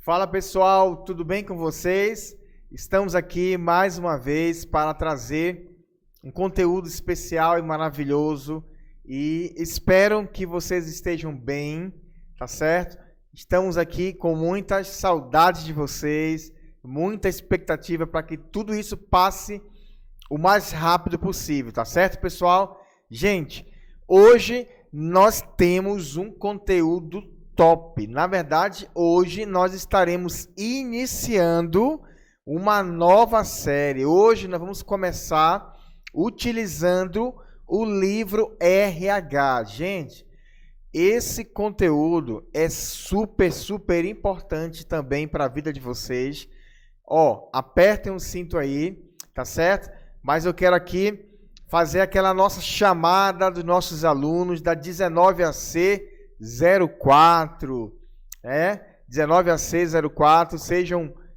Fala pessoal, tudo bem com vocês? Estamos aqui mais uma vez para trazer um conteúdo especial e maravilhoso e espero que vocês estejam bem, tá certo? Estamos aqui com muitas saudades de vocês, muita expectativa para que tudo isso passe o mais rápido possível, tá certo, pessoal? Gente, hoje nós temos um conteúdo top. Na verdade, hoje nós estaremos iniciando uma nova série. Hoje nós vamos começar utilizando o livro RH. Gente, esse conteúdo é super importante também para a vida de vocês. Ó, apertem o cinto aí, tá certo? Mas eu quero aqui fazer aquela nossa chamada dos nossos alunos da 19AC04, 19AC04,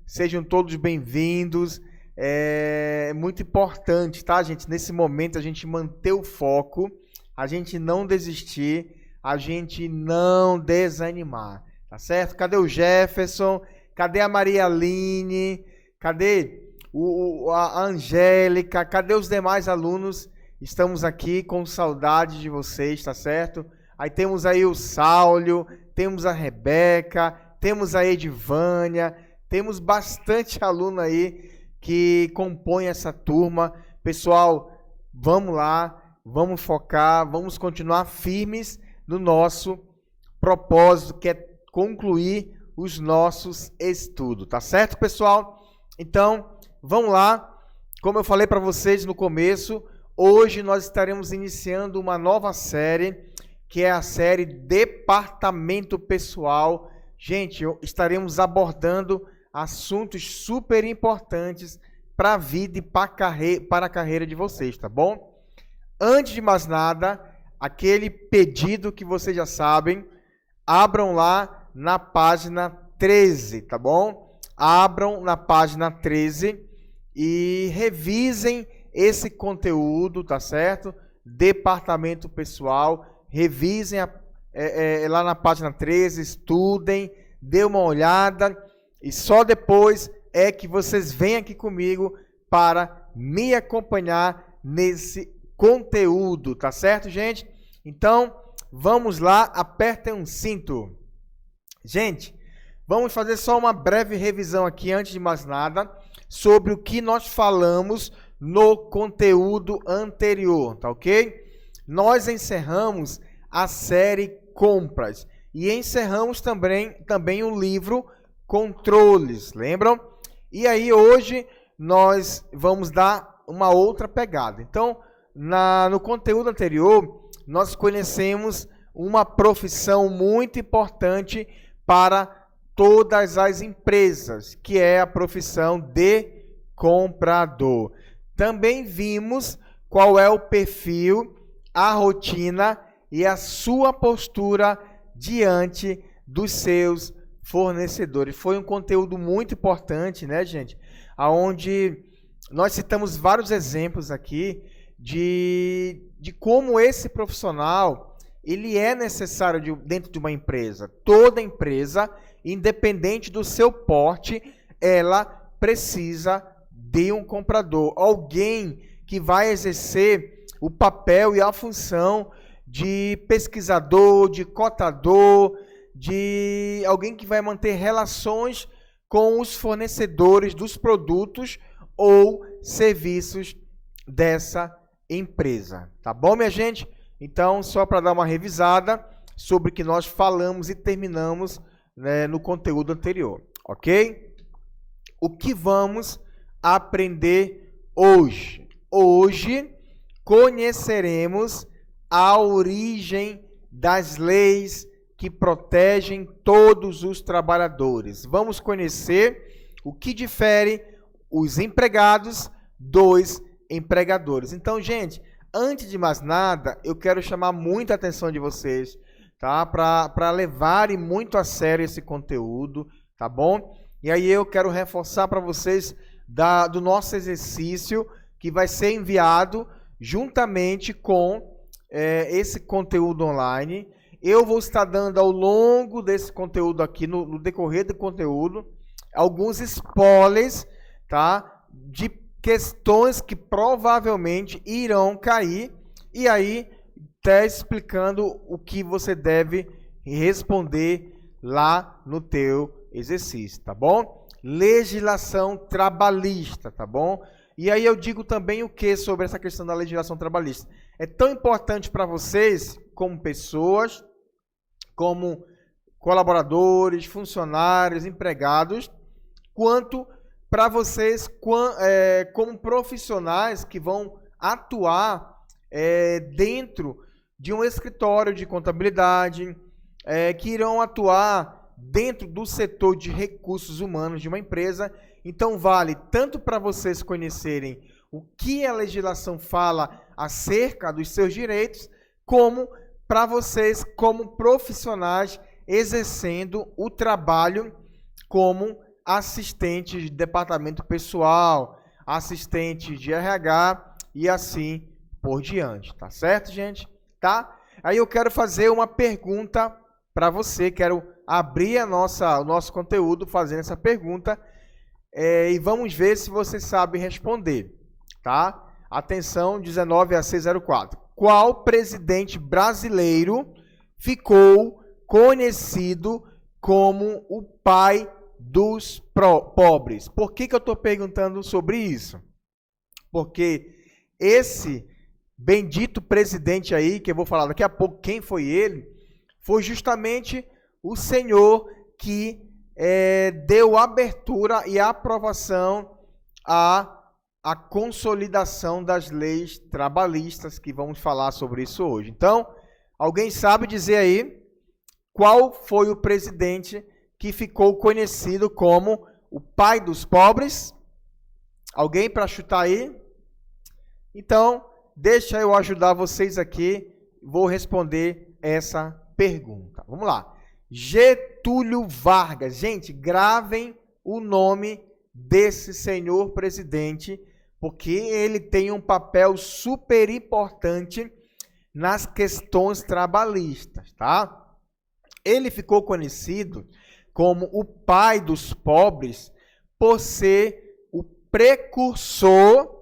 sejam todos bem-vindos. É muito importante, tá, gente? Nesse momento a gente manter o foco, a gente não desistir, a gente não desanimar, tá certo? Cadê o Jefferson? Cadê a Maria Aline? Cadê a Angélica? Cadê os demais alunos? Estamos aqui com saudade de vocês, tá certo? Aí temos aí o Saulio, temos a Rebeca, temos a Edivânia, temos bastante aluno aí que compõe essa turma. Pessoal, vamos lá, vamos focar, vamos continuar firmes no nosso propósito, que é concluir os nossos estudos, tá certo, pessoal? Então, vamos lá. Como eu falei para vocês no começo, hoje nós estaremos iniciando uma nova série, que é a série Departamento Pessoal. Gente, estaremos abordando assuntos super importantes para a vida e para a carreira de vocês, tá bom? Antes de mais nada, aquele pedido que vocês já sabem, abram lá na página 13, tá bom? Abram na página 13 e revisem esse conteúdo, tá certo? Departamento Pessoal, revisem lá na página 13, estudem, dê uma olhada e só depois é que vocês vêm aqui comigo para me acompanhar nesse conteúdo, tá certo, gente? Então, vamos lá, apertem um cinto. Gente, vamos fazer só uma breve revisão aqui, antes de mais nada, sobre o que nós falamos no conteúdo anterior, tá ok? Nós encerramos a série Compras e encerramos também o livro Controles, lembram? E aí hoje nós vamos dar uma outra pegada. Então, no conteúdo anterior, nós conhecemos uma profissão muito importante para todas as empresas, que é a profissão de comprador. Também vimos qual é o perfil, a rotina e a sua postura diante dos seus fornecedores. Foi um conteúdo muito importante, né, gente? Onde nós citamos vários exemplos aqui de como esse profissional ele é necessário dentro de uma empresa. Toda empresa, independente do seu porte, ela precisa de um comprador. Alguém que vai exercer o papel e a função de pesquisador, de cotador, de alguém que vai manter relações com os fornecedores dos produtos ou serviços dessa empresa. Tá bom, minha gente? Então, só para dar uma revisada sobre o que nós falamos e terminamos, né, no conteúdo anterior, ok? O que vamos aprender hoje? Hoje conheceremos a origem das leis que protegem todos os trabalhadores. Vamos conhecer o que difere os empregados dos empregadores. Então, gente, antes de mais nada, eu quero chamar muita atenção de vocês, tá? Para levarem muito a sério esse conteúdo, tá bom? E aí eu quero reforçar para vocês do nosso exercício, que vai ser enviado juntamente com esse conteúdo online. eu vou estar dando ao longo desse conteúdo aqui, no decorrer do conteúdo, alguns spoilers, tá? De questões que provavelmente irão cair, e aí tá explicando o que você deve responder lá no teu exercício, tá bom? Legislação trabalhista, tá bom? E aí eu digo também o que sobre essa questão da legislação trabalhista? É tão importante para vocês, como pessoas, como colaboradores, funcionários, empregados, quanto para vocês como profissionais que vão atuar dentro de um escritório de contabilidade, que irão atuar dentro do setor de recursos humanos de uma empresa. Então, vale tanto para vocês conhecerem o que a legislação fala acerca dos seus direitos, como para vocês, como profissionais, exercendo o trabalho como assistentes de departamento pessoal, assistentes de RH e assim por diante, tá certo, gente? Tá? Aí eu quero fazer uma pergunta para você, quero abrir o nosso conteúdo fazendo essa pergunta e vamos ver se você sabe responder, tá? Atenção, 19 a 604. Qual presidente brasileiro ficou conhecido como o pai dos pobres? Por que eu estou perguntando sobre isso? Porque esse bendito presidente aí, que eu vou falar daqui a pouco quem foi ele, foi justamente o senhor que deu abertura e aprovação à consolidação das leis trabalhistas, que vamos falar sobre isso hoje. Então, alguém sabe dizer aí qual foi o presidente que ficou conhecido como o pai dos pobres? Alguém para chutar aí? Então, deixa eu ajudar vocês aqui, vou responder essa pergunta. Vamos lá. Getúlio Vargas. Gente, gravem o nome desse senhor presidente, porque ele tem um papel super importante nas questões trabalhistas, tá? Ele ficou conhecido como o pai dos pobres por ser o precursor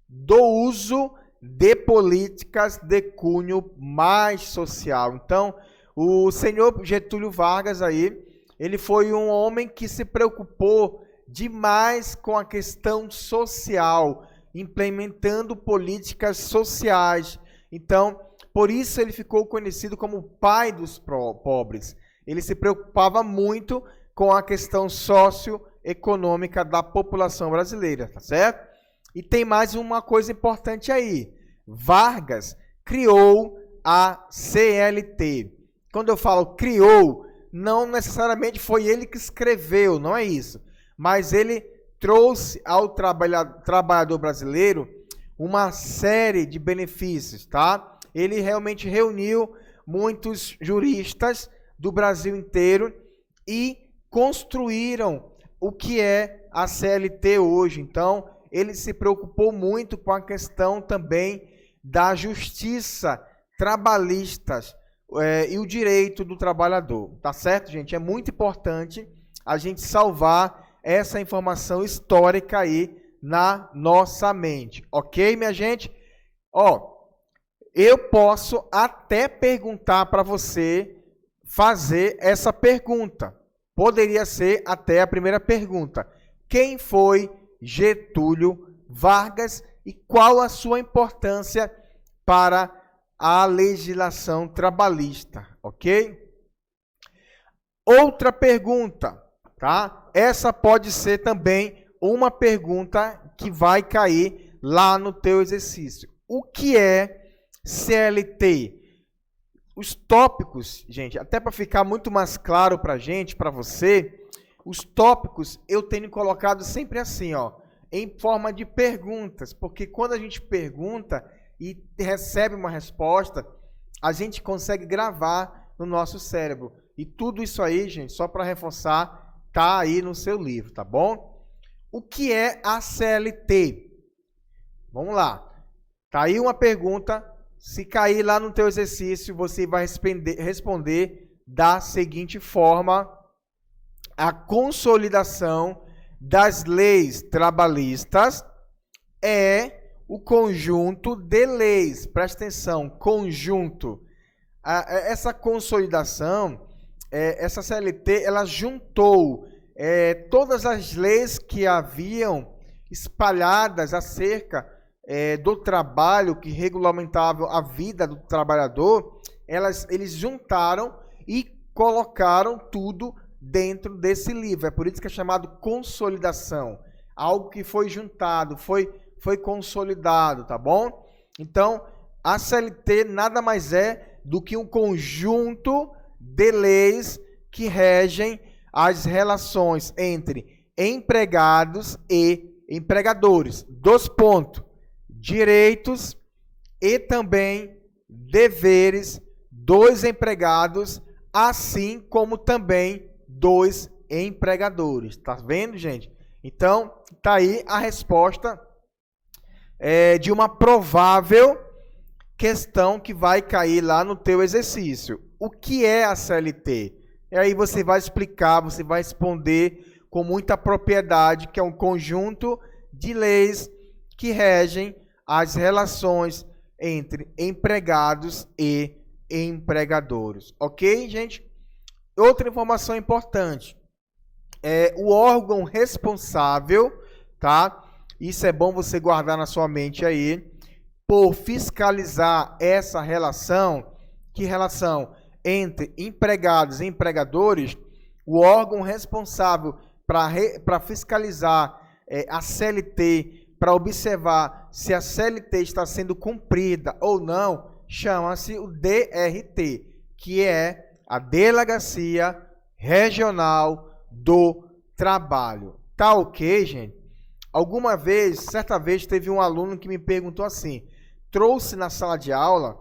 do uso de políticas de cunho mais social. Então, o senhor Getúlio Vargas aí, ele foi um homem que se preocupou demais com a questão social, implementando políticas sociais. Então, por isso ele ficou conhecido como o pai dos pobres. Ele se preocupava muito com a questão socioeconômica da população brasileira, tá certo? E tem mais uma coisa importante aí. Vargas criou a CLT. Quando eu falo criou, não necessariamente foi ele que escreveu, não é isso. Mas ele trouxe ao trabalhador brasileiro uma série de benefícios, tá? Ele realmente reuniu muitos juristas do Brasil inteiro e construíram o que é a CLT hoje. Então, ele se preocupou muito com a questão também da justiça trabalhista e o direito do trabalhador. Tá certo, gente? É muito importante a gente salvar essa informação histórica aí na nossa mente. Ok, minha gente? Ó, eu posso até perguntar para você fazer essa pergunta. Poderia ser até a primeira pergunta. Quem foi Getúlio Vargas e qual a sua importância para a legislação trabalhista, ok? Outra pergunta, tá? Essa pode ser também uma pergunta que vai cair lá no teu exercício. O que é CLT? Os tópicos, gente, até para ficar muito mais claro para a gente, para você, os tópicos eu tenho colocado sempre assim, ó, em forma de perguntas, porque quando a gente pergunta e recebe uma resposta, a gente consegue gravar no nosso cérebro. E tudo isso aí, gente, só para reforçar, tá aí no seu livro, tá bom? O que é a CLT? Vamos lá. Tá aí uma pergunta se cair lá no teu exercício, você vai responder da seguinte forma: a consolidação das leis trabalhistas é o conjunto de leis. Presta atenção, conjunto. Essa consolidação, essa CLT, ela juntou todas as leis que haviam espalhadas acerca do trabalho, que regulamentavam a vida do trabalhador. Eles juntaram e colocaram tudo dentro desse livro. É por isso que é chamado consolidação. Algo que foi juntado, foi consolidado, tá bom? Então, a CLT nada mais é do que um conjunto de leis que regem as relações entre empregados e empregadores. 2 pontos. Direitos e também deveres dos empregados, assim como também dos empregadores. Tá vendo, gente? Então, tá aí a resposta de uma provável questão que vai cair lá no teu exercício. O que é a CLT? E aí você vai explicar, você vai responder com muita propriedade, que é um conjunto de leis que regem as relações entre empregados e empregadores. Ok, gente? Outra informação importante. O órgão responsável, tá? Isso é bom você guardar na sua mente aí, por fiscalizar essa relação. Que relação? Entre empregados e empregadores. O órgão responsável para fiscalizar a CLT, para observar se a CLT está sendo cumprida ou não, chama-se o DRT, que é a Delegacia Regional do Trabalho. Tá ok, gente? Certa vez, teve um aluno que me perguntou assim, trouxe na sala de aula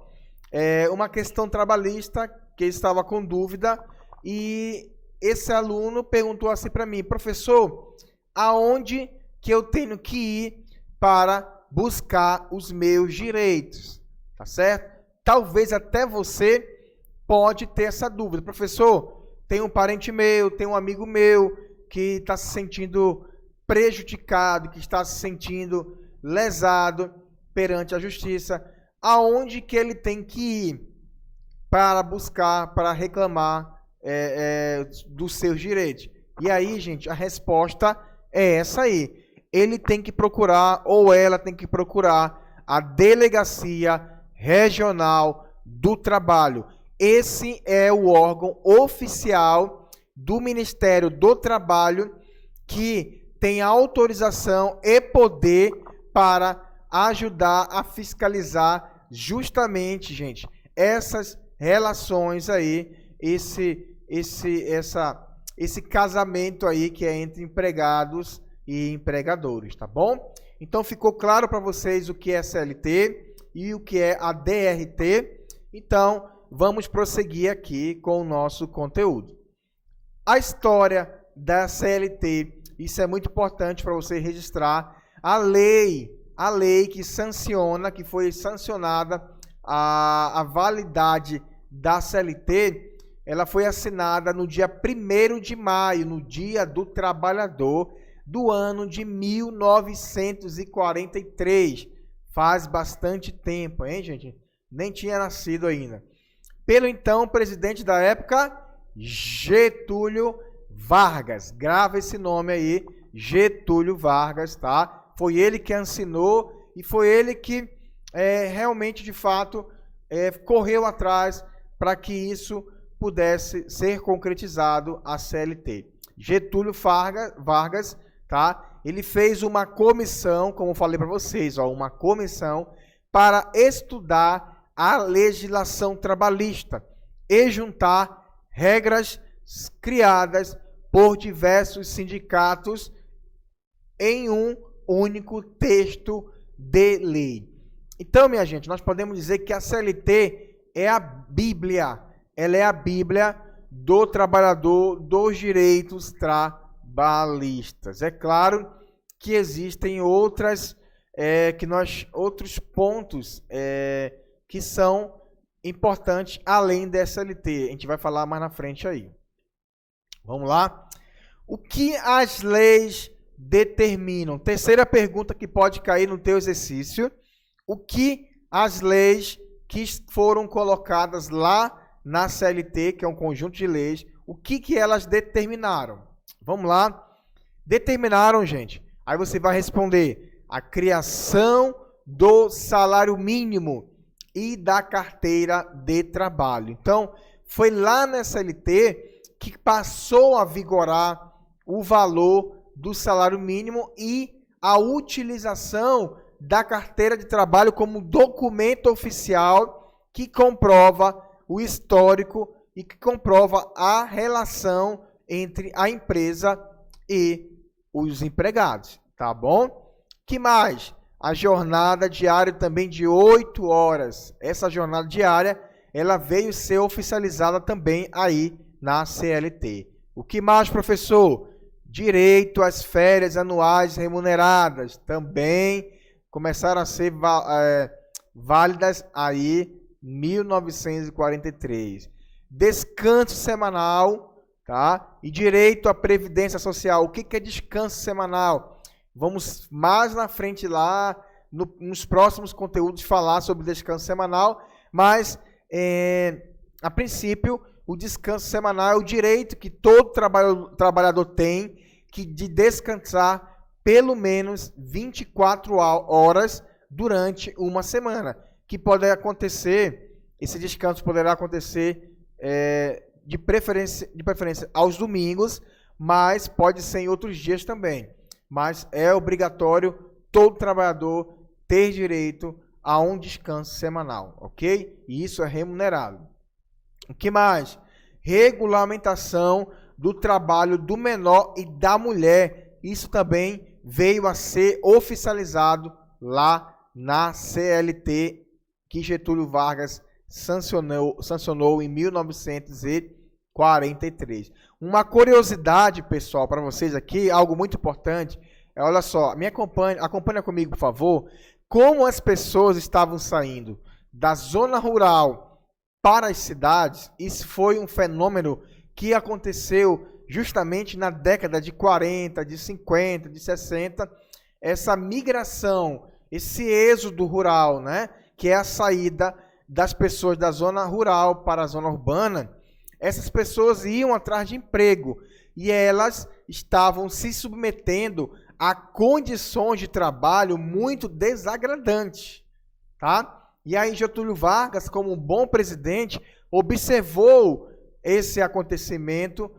uma questão trabalhista, que estava com dúvida, e esse aluno perguntou assim para mim: professor, aonde que eu tenho que ir para buscar os meus direitos? Tá certo? Talvez até você pode ter essa dúvida. Professor, tem um parente meu, tem um amigo meu que está se sentindo prejudicado, que está se sentindo lesado perante a justiça. Aonde que ele tem que ir para buscar, para reclamar dos seus direitos? E aí, gente, a resposta é essa aí. Ele tem que procurar, ou ela tem que procurar, a Delegacia Regional do Trabalho. Esse é o órgão oficial do Ministério do Trabalho que tem autorização e poder para ajudar a fiscalizar justamente, gente, essas relações aí, esse casamento aí que é entre empregados e empregadores, tá bom? Então ficou claro para vocês o que é CLT e o que é a DRT. Então, vamos prosseguir aqui com o nosso conteúdo. A história da CLT, isso é muito importante para você registrar. A lei que sanciona, que foi sancionada a validade da CLT, ela foi assinada no dia 1º de maio, no Dia do Trabalhador, do ano de 1943. Faz bastante tempo, hein, gente? Nem tinha nascido ainda. Pelo então presidente da época, Getúlio Vargas. Grava esse nome aí, Getúlio Vargas, tá? Foi ele que assinou e foi ele que realmente, de fato, correu atrás para que isso pudesse ser concretizado, a CLT. Getúlio Vargas, tá? Ele fez uma comissão, como eu falei para vocês, uma comissão para estudar a legislação trabalhista e juntar regras criadas por diversos sindicatos em um único texto de lei. Então, minha gente, nós podemos dizer que a CLT é a Bíblia. Ela é a Bíblia do trabalhador, dos direitos trabalhistas. É claro que existem outros pontos que são importantes além da CLT. A gente vai falar mais na frente aí. Vamos lá? O que as leis determinam? Terceira pergunta que pode cair no teu exercício. O que as leis que foram colocadas lá na CLT, que é um conjunto de leis, o que elas determinaram? Vamos lá? Determinaram, gente. Aí você vai responder a criação do salário mínimo e da carteira de trabalho. Então, foi lá na CLT que passou a vigorar o valor do salário mínimo e a utilização da carteira de trabalho como documento oficial que comprova o histórico e que comprova a relação entre a empresa e os empregados, tá bom? Que mais? A jornada diária também de 8 horas. Essa jornada diária, ela veio ser oficializada também aí na CLT. O que mais, professor? Direito às férias anuais remuneradas também começaram a ser válidas aí 1943. Descanso semanal, tá? E direito à previdência social. O que é descanso semanal? Vamos mais na frente lá, nos próximos conteúdos, falar sobre descanso semanal, mas, a princípio, o descanso semanal é o direito que todo trabalhador tem de descansar pelo menos 24 horas durante uma semana, que pode acontecer, esse descanso poderá acontecer de preferência aos domingos, mas pode ser em outros dias também. Mas é obrigatório todo trabalhador ter direito a um descanso semanal, ok? E isso é remunerado. O que mais? Regulamentação do trabalho do menor e da mulher. Isso também veio a ser oficializado lá na CLT, que Getúlio Vargas sancionou em 1943. Uma curiosidade, pessoal, para vocês aqui, algo muito importante, olha só, acompanha comigo, por favor, como as pessoas estavam saindo da zona rural para as cidades. Isso foi um fenômeno que aconteceu justamente na década de 40, de 50, de 60, essa migração, esse êxodo rural, né, que é a saída das pessoas da zona rural para a zona urbana. Essas pessoas iam atrás de emprego e elas estavam se submetendo a condições de trabalho muito desagradantes, tá? E aí Getúlio Vargas, como um bom presidente, observou esse acontecimento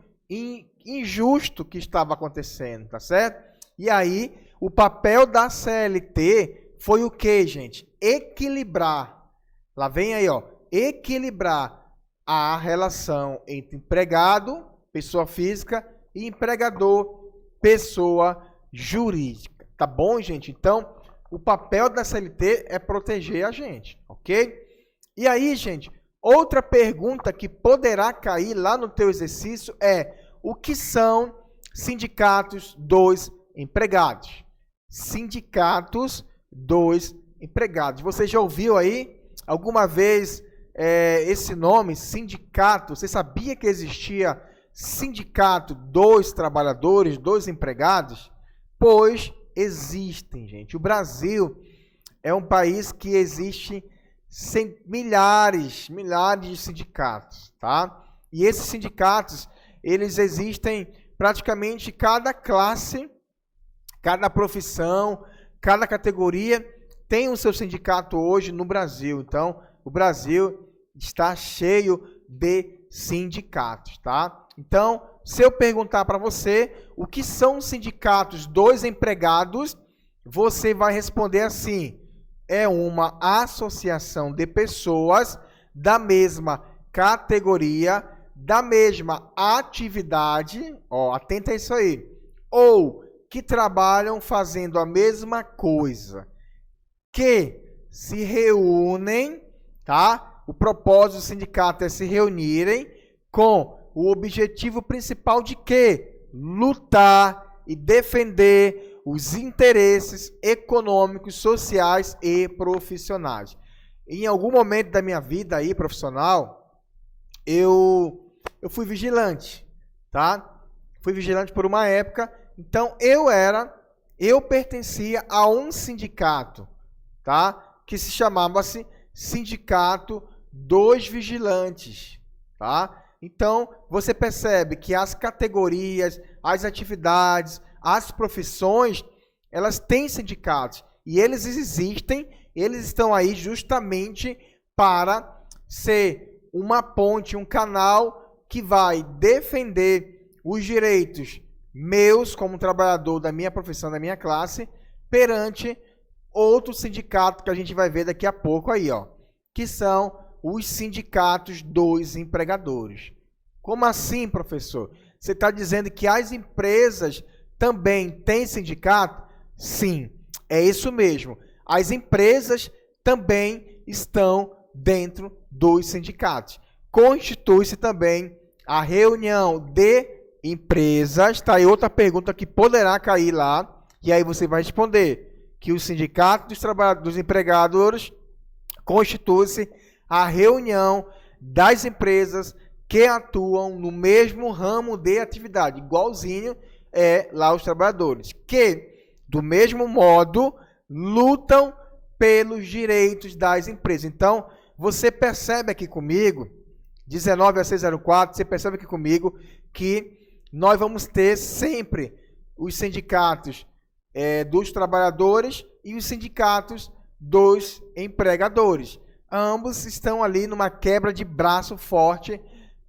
injusto que estava acontecendo, tá certo? E aí o papel da CLT foi o quê, gente? Equilibrar. Lá vem aí, ó, equilibrar a relação entre empregado, pessoa física, e empregador, pessoa jurídica. Tá bom, gente? Então, o papel da CLT é proteger a gente, ok? E aí, gente, outra pergunta que poderá cair lá no teu exercício é: o que são sindicatos dos empregados? Sindicatos dos empregados. Você já ouviu aí alguma vez esse nome, sindicato? Você sabia que existia sindicato dos trabalhadores, dos empregados? Pois existem, gente. O Brasil é um país que existe milhares de sindicatos, tá? E esses sindicatos, eles existem praticamente cada classe, cada profissão, cada categoria tem o seu sindicato hoje no Brasil. Então, o Brasil está cheio de sindicatos, tá? Então, se eu perguntar para você o que são os sindicatos dos empregados, você vai responder assim: é uma associação de pessoas da mesma categoria, da mesma atividade, ó, atenta a isso aí, ou que trabalham fazendo a mesma coisa, que se reúnem, tá? O propósito do sindicato é se reunirem com o objetivo principal de quê? Lutar e defender os interesses econômicos, sociais e profissionais. em algum momento da minha vida aí, profissional, eu fui vigilante, tá? Fui vigilante por uma época, então eu pertencia a um sindicato, tá? Que se chamava-se Sindicato dos Vigilantes, tá? Então, você percebe que as categorias, as atividades, as profissões, elas têm sindicatos. E eles existem, eles estão aí justamente para ser uma ponte, um canal que vai defender os direitos meus, como trabalhador da minha profissão, da minha classe, perante outro sindicato que a gente vai ver daqui a pouco aí, ó, que são os sindicatos dos empregadores. Como assim, professor? Você está dizendo que as empresas também têm sindicato? Sim, é isso mesmo. As empresas também estão dentro dos sindicatos. Constitui-se também a reunião de empresas. Está aí outra pergunta que poderá cair lá, e aí você vai responder que o sindicato dos trabalhadores, dos empregadores, constitui-se a reunião das empresas que atuam no mesmo ramo de atividade, igualzinho lá os trabalhadores, que, do mesmo modo, lutam pelos direitos das empresas. Então, você percebe aqui comigo, 19 a 604, você percebe aqui comigo que nós vamos ter sempre os sindicatos dos trabalhadores e os sindicatos dos empregadores. Ambos estão ali numa quebra de braço forte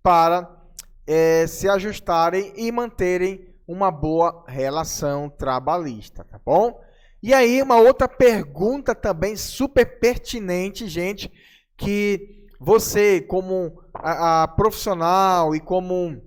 para se ajustarem e manterem uma boa relação trabalhista, tá bom? E aí, uma outra pergunta também super pertinente, gente, que você, como a profissional e como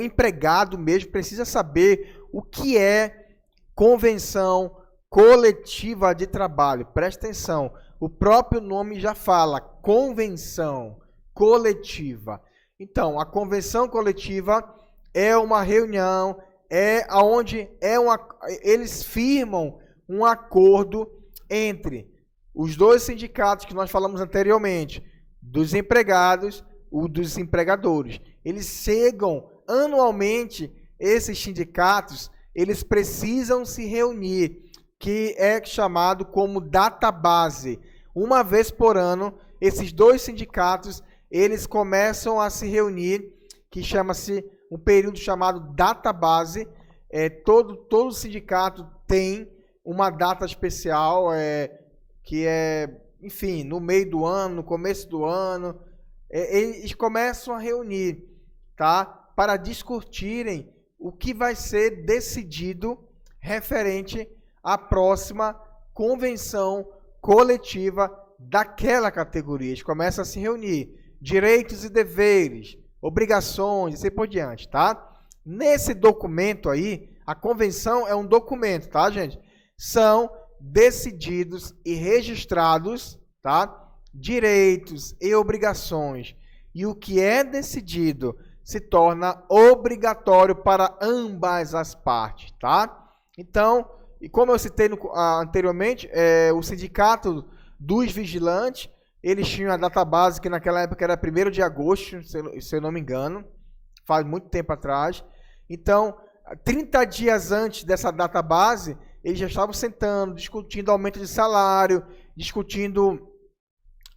empregado mesmo, precisa saber o que é convenção coletiva de trabalho. Presta atenção, o próprio nome já fala, convenção coletiva. Então, a convenção coletiva é uma reunião, onde eles firmam um acordo entre os dois sindicatos que nós falamos anteriormente, dos empregados e dos empregadores. Eles chegam anualmente, esses sindicatos, eles precisam se reunir, que é chamado como database. Uma vez por ano, esses dois sindicatos, eles começam a se reunir, que chama-se um período chamado database. Todo sindicato tem uma data especial, que enfim, no meio do ano, no começo do ano, eles começam a reunir, tá? Para discutirem o que vai ser decidido referente à próxima convenção coletiva daquela categoria. Eles começam a se reunir, direitos e deveres, obrigações, e assim por diante, tá? Nesse documento aí, a convenção é um documento, tá, gente? São decididos e registrados, tá? Direitos e obrigações. E o que é decidido se torna obrigatório para ambas as partes, tá? Então, e como eu citei anteriormente, o sindicato dos vigilantes, eles tinham a database que naquela época era 1º de agosto, se eu não me engano, faz muito tempo atrás. Então, 30 dias antes dessa database, eles já estavam sentando, discutindo aumento de salário, discutindo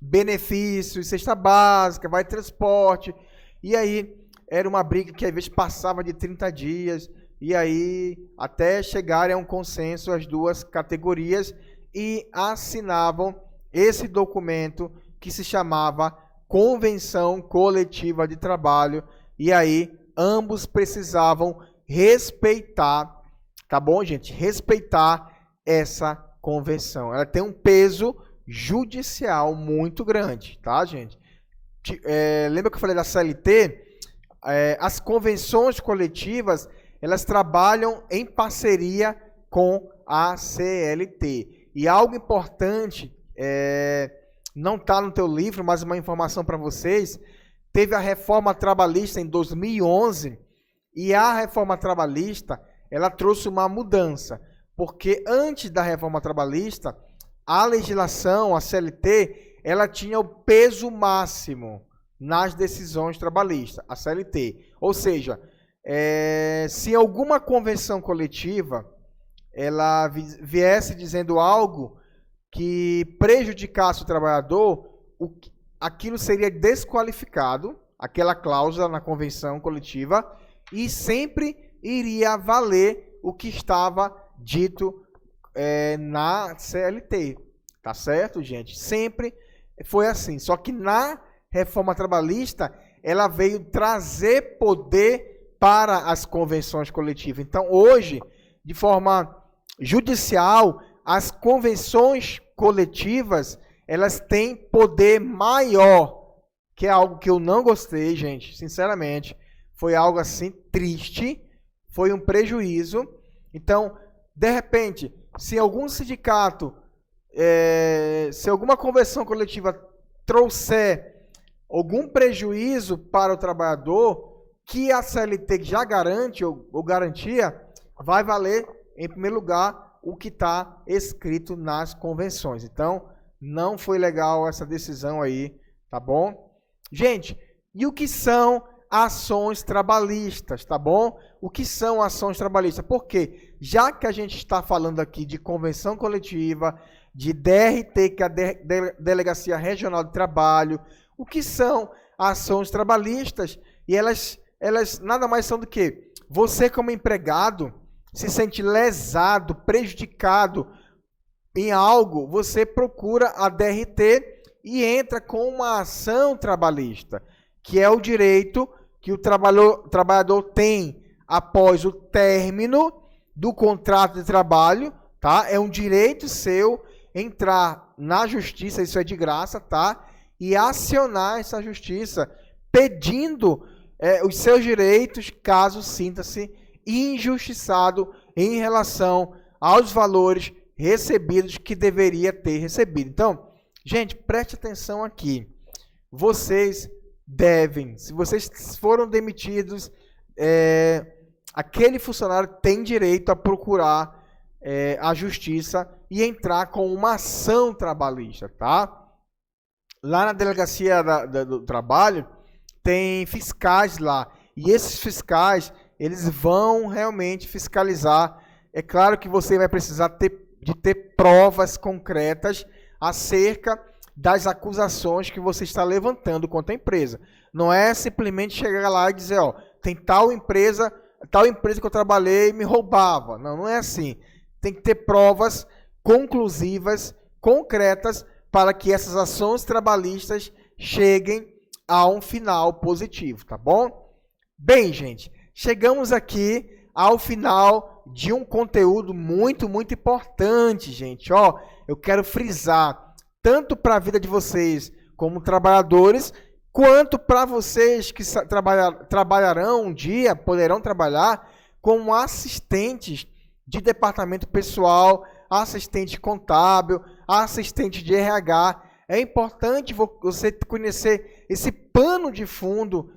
benefícios, cesta básica, vai transporte. E aí, era uma briga que às vezes passava de 30 dias, e aí até chegarem a um consenso as duas categorias e assinavam esse documento que se chamava Convenção Coletiva de Trabalho, e aí ambos precisavam respeitar, tá bom, gente? Respeitar essa convenção. Ela tem um peso judicial muito grande, tá, gente? Lembra que eu falei da CLT? As convenções coletivas, elas trabalham em parceria com a CLT. E algo importante, não está no teu livro, mas uma informação para vocês, teve a reforma trabalhista em 2011, e a reforma trabalhista, ela trouxe uma mudança, porque antes da reforma trabalhista, a legislação, a CLT, ela tinha o peso máximo nas decisões trabalhistas, a CLT. Ou seja, se alguma convenção coletiva ela viesse dizendo algo que prejudicasse o trabalhador, aquilo seria desqualificado, aquela cláusula na convenção coletiva, e sempre iria valer o que estava dito na CLT. Tá certo, gente? Sempre foi assim. Só que na reforma trabalhista, ela veio trazer poder para as convenções coletivas. Então, hoje, de forma judicial, as convenções coletivas, elas têm poder maior, que é algo que eu não gostei, gente, sinceramente. Foi algo assim triste, foi um prejuízo. Então, de repente, se algum sindicato, se alguma convenção coletiva trouxer algum prejuízo para o trabalhador, que a CLT já garante ou garantia, vai valer, em primeiro lugar, o que está escrito nas convenções. Então, não foi legal essa decisão aí, tá bom? Gente, e o que são ações trabalhistas, tá bom? O que são ações trabalhistas? Porque, já que a gente está falando aqui de convenção coletiva, de DRT, que é a Delegacia Regional de Trabalho, o que são ações trabalhistas? E elas nada mais são do que você, como empregado, se sente lesado, prejudicado em algo, você procura a DRT e entra com uma ação trabalhista, que é o direito que o trabalhador tem após o término do contrato de trabalho, tá? É um direito seu entrar na justiça, isso é de graça, tá? E acionar essa justiça pedindo os seus direitos, caso sinta-se injustiçado em relação aos valores recebidos que deveria ter recebido. Então, gente, preste atenção aqui. Vocês devem, se vocês foram demitidos, aquele funcionário tem direito a procurar a justiça e entrar com uma ação trabalhista, tá? Lá na Delegacia do Trabalho, tem fiscais lá. E esses fiscais, eles vão realmente fiscalizar. É claro que você vai precisar de ter provas concretas acerca das acusações que você está levantando contra a empresa. Não é simplesmente chegar lá e dizer, ó, tem tal empresa que eu trabalhei e me roubava. Não, não é assim. Tem que ter provas conclusivas, concretas, para que essas ações trabalhistas cheguem a um final positivo, tá bom? Bem, gente, chegamos aqui ao final de um conteúdo muito, muito importante, gente. Ó, eu quero frisar, tanto para a vida de vocês como trabalhadores, quanto para vocês que trabalharão um dia, poderão trabalhar como assistentes de departamento pessoal, assistente contábil, assistente de RH. É importante você conhecer esse pano de fundo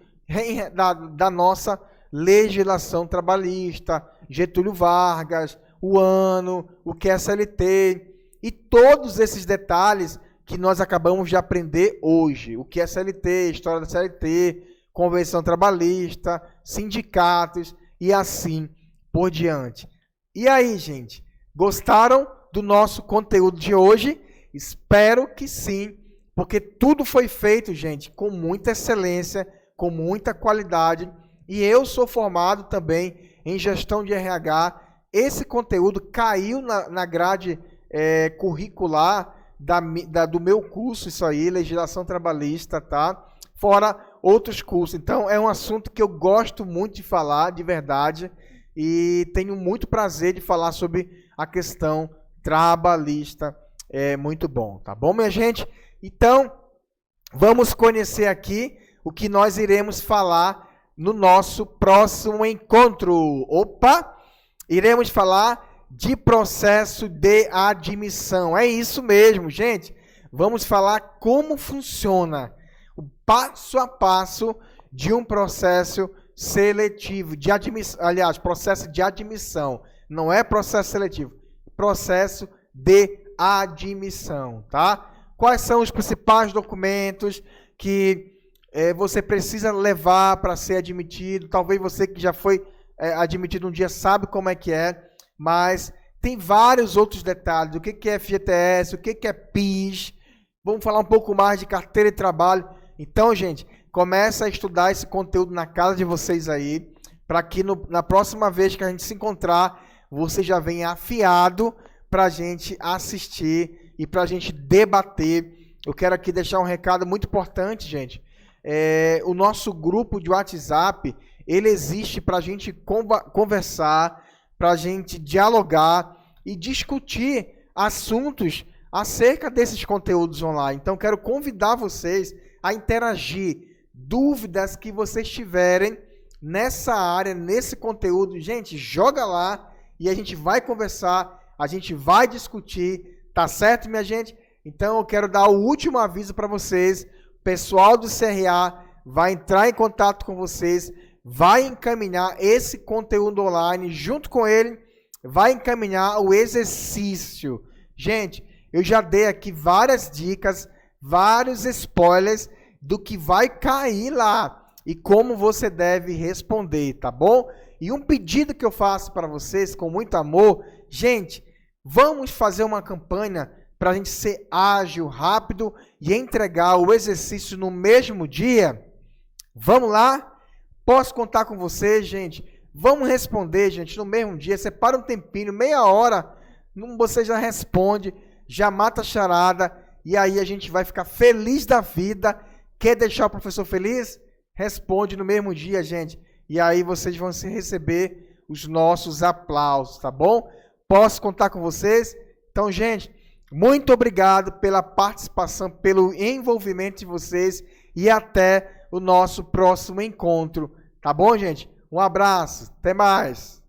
da nossa legislação trabalhista, Getúlio Vargas, o ano, o que é CLT, e todos esses detalhes que nós acabamos de aprender hoje. O que é CLT, história da CLT, convenção trabalhista, sindicatos e assim por diante. E aí, gente, gostaram do nosso conteúdo de hoje? Espero que sim, porque tudo foi feito, gente, com muita excelência, com muita qualidade. E eu sou formado também em gestão de RH. Esse conteúdo caiu na grade curricular do meu curso, isso aí, legislação trabalhista, tá? Fora outros cursos. Então, é um assunto que eu gosto muito de falar, de verdade, e tenho muito prazer de falar sobre a questão trabalhista. É muito bom, tá bom, minha gente? Então, vamos conhecer aqui o que nós iremos falar no nosso próximo encontro. Opa! Iremos falar de processo de admissão. É isso mesmo, gente. Vamos falar como funciona o passo a passo de um processo seletivo, de admissão, aliás, processo de admissão. Não é processo seletivo, processo de admissão, tá? Quais são os principais documentos que você precisa levar para ser admitido? Talvez você que já foi admitido um dia sabe como é que é, mas tem vários outros detalhes. O que é FGTS, o que é PIS. Vamos falar um pouco mais de carteira de trabalho. Então, gente, começa a estudar esse conteúdo na casa de vocês aí, para que na próxima vez que a gente se encontrar, você já venha afiado para a gente assistir e para a gente debater. Eu quero aqui deixar um recado muito importante, gente. O nosso grupo de WhatsApp, ele existe para a gente conversar, para a gente dialogar e discutir assuntos acerca desses conteúdos online. Então, quero convidar vocês a interagir. Dúvidas que vocês tiverem nessa área, nesse conteúdo, gente, joga lá e a gente vai conversar, a gente vai discutir, tá certo, minha gente? Então, eu quero dar o último aviso para vocês. O pessoal do CRA vai entrar em contato com vocês, vai encaminhar esse conteúdo online, junto com ele, vai encaminhar o exercício. Gente, eu já dei aqui várias dicas, vários spoilers do que vai cair lá e como você deve responder, tá bom? E um pedido que eu faço para vocês com muito amor, gente, vamos fazer uma campanha para a gente ser ágil, rápido e entregar o exercício no mesmo dia? Vamos lá? Posso contar com vocês, gente? Vamos responder, gente, no mesmo dia. Separa um tempinho, meia hora, você já responde, já mata a charada e aí a gente vai ficar feliz da vida. Quer deixar o professor feliz? Responde no mesmo dia, gente. E aí vocês vão receber os nossos aplausos, tá bom? Posso contar com vocês? Então, gente, muito obrigado pela participação, pelo envolvimento de vocês e até o nosso próximo encontro. Tá bom, gente? Um abraço. Até mais.